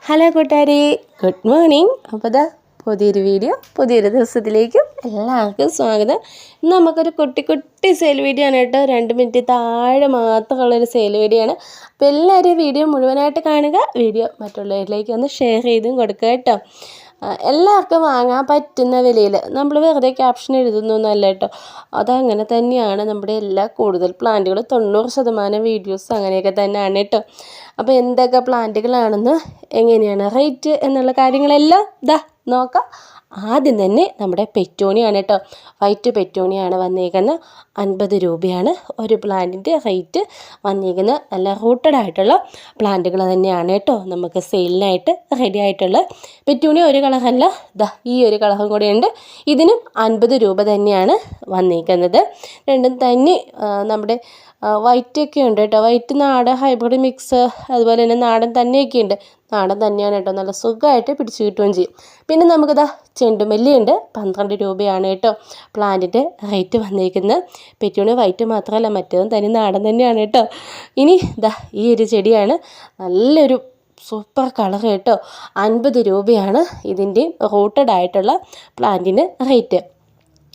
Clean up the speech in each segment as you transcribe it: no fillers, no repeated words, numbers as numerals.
Hello കൂട്ടുകാരെ, good morning. അപ്പോൾ പുതിയൊരു വീഡിയോ, പുതിയൊരു ദിവസത്തിലേക്കും എല്ലാവർക്കും സ്വാഗതം. ഇന്ന് നമുക്കൊരു കുട്ടി സെയിൽ വീഡിയോ ആണ് കേട്ടോ. 2 മിനിറ്റ് താഴെ മാത്രമുള്ളൊരു സെയിൽ വീഡിയോ ആണ്. അപ്പോൾ എല്ലാവരും വീഡിയോ മുഴുവനായിട്ട് കാണുക. വീഡിയോ മറ്റുള്ളവരിലേക്ക് ഒന്ന് ഷെയർ ചെയ്തും കൊടുക്കുക കേട്ടോ. എല്ലാവർക്കും വാങ്ങാൻ പറ്റുന്ന വിലയിൽ, നമ്മൾ വെറുതെ ക്യാപ്ഷൻ എഴുതുന്നൊന്നുമല്ല കേട്ടോ. അതങ്ങനെ തന്നെയാണ് നമ്മുടെ എല്ലാ കൂടുതൽ പ്ലാന്റുകൾ 90% വീഡിയോസ് അങ്ങനെയൊക്കെ തന്നെയാണ് കേട്ടോ. അപ്പോൾ എന്തൊക്കെ പ്ലാന്റുകളാണെന്ന്, എങ്ങനെയാണ് റേറ്റ് എന്നുള്ള കാര്യങ്ങളെല്ലാം നോക്കാം. ആദ്യം തന്നെ നമ്മുടെ പെറ്റൂണിയാണ് കേട്ടോ. വൈറ്റ് പെറ്റൂണിയാണ് വന്നിരിക്കുന്നത്. 50 രൂപയാണ് ഒരു പ്ലാന്റിൻ്റെ റേറ്റ് വന്നിരിക്കുന്നത്. നല്ല റൂട്ടഡ് ആയിട്ടുള്ള പ്ലാന്റുകൾ തന്നെയാണ് കേട്ടോ നമുക്ക് സെയിലിനായിട്ട് റെഡി ആയിട്ടുള്ള. പെറ്റൂണി ഒരു കളറല്ല, ഈ ഒരു കളറും കൂടെ ഉണ്ട്. ഇതിനും 50 രൂപ തന്നെയാണ് വന്നിരിക്കുന്നത്. രണ്ടും തന്നെ നമ്മുടെ വൈറ്റൊക്കെ ഉണ്ട് കേട്ടോ. വൈറ്റ് നാടൻ ഹൈബ്രിഡ് മിക്സ്, അതുപോലെ തന്നെ നാടൻ തന്നെയൊക്കെ ഉണ്ട്. നാടൻ തന്നെയാണ് കേട്ടോ, നല്ല സുഖമായിട്ട് പിടിച്ചു കിട്ടുകയും ചെയ്യും. പിന്നെ നമുക്കിതാ ചെണ്ടുമല്ലിയുണ്ട്. 12 രൂപയാണ് കേട്ടോ പ്ലാന്റിൻ്റെ റേറ്റ് വന്നിരിക്കുന്നത്. പെറ്റൂണി വൈറ്റ് മാത്രമല്ല, മറ്റേതും തനി നാടൻ തന്നെയാണ് കേട്ടോ. ഇനി ഈ ഒരു ചെടിയാണ്, നല്ലൊരു സൂപ്പർ കളർ കേട്ടോ. 50 രൂപയാണ് ഇതിൻ്റെ റൂട്ടഡ് ആയിട്ടുള്ള പ്ലാന്റിന് റേറ്റ്.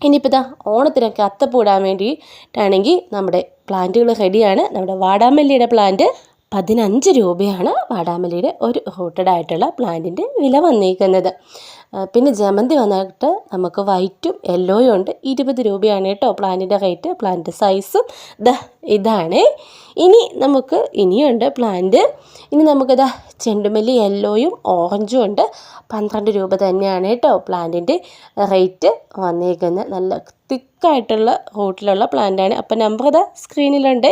ഇനിയിപ്പോൾ ഓണത്തിനൊക്കെ അത്തപ്പൂടാൻ വേണ്ടിയിട്ടാണെങ്കിൽ നമ്മുടെ പ്ലാന്റുകൾ റെഡിയാണ്. നമ്മുടെ വാടാമല്ലിയുടെ പ്ലാന്റ് 15 രൂപയാണ് വാടാമല്ലിയുടെ ഒരു റൂട്ടഡ് ആയിട്ടുള്ള പ്ലാന്റിൻ്റെ വില വന്നിരിക്കുന്നത്. പിന്നെ ജമന്തി വന്നിട്ട് നമുക്ക് വൈറ്റും യെല്ലോയും ഉണ്ട്. 20 രൂപയാണ് കേട്ടോ പ്ലാന്റിൻ്റെ റേറ്റ്. പ്ലാന്റ് സൈസും ഇതാണ്. ഇനി നമുക്ക് ഇനിയുണ്ട് പ്ലാന്റ്. ഇനി നമുക്ക് ചെണ്ടുമല്ലി യെല്ലോയും ഓറഞ്ചും ഉണ്ട്. 12 രൂപ തന്നെയാണ് കേട്ടോ പ്ലാന്റിൻ്റെ റേറ്റ് വന്നിരിക്കുന്നത്. നല്ല തിക്കായിട്ടുള്ള റൂട്ടിലുള്ള പ്ലാന്റാണ്. അപ്പോൾ നമ്പർ സ്ക്രീനിലുണ്ട്.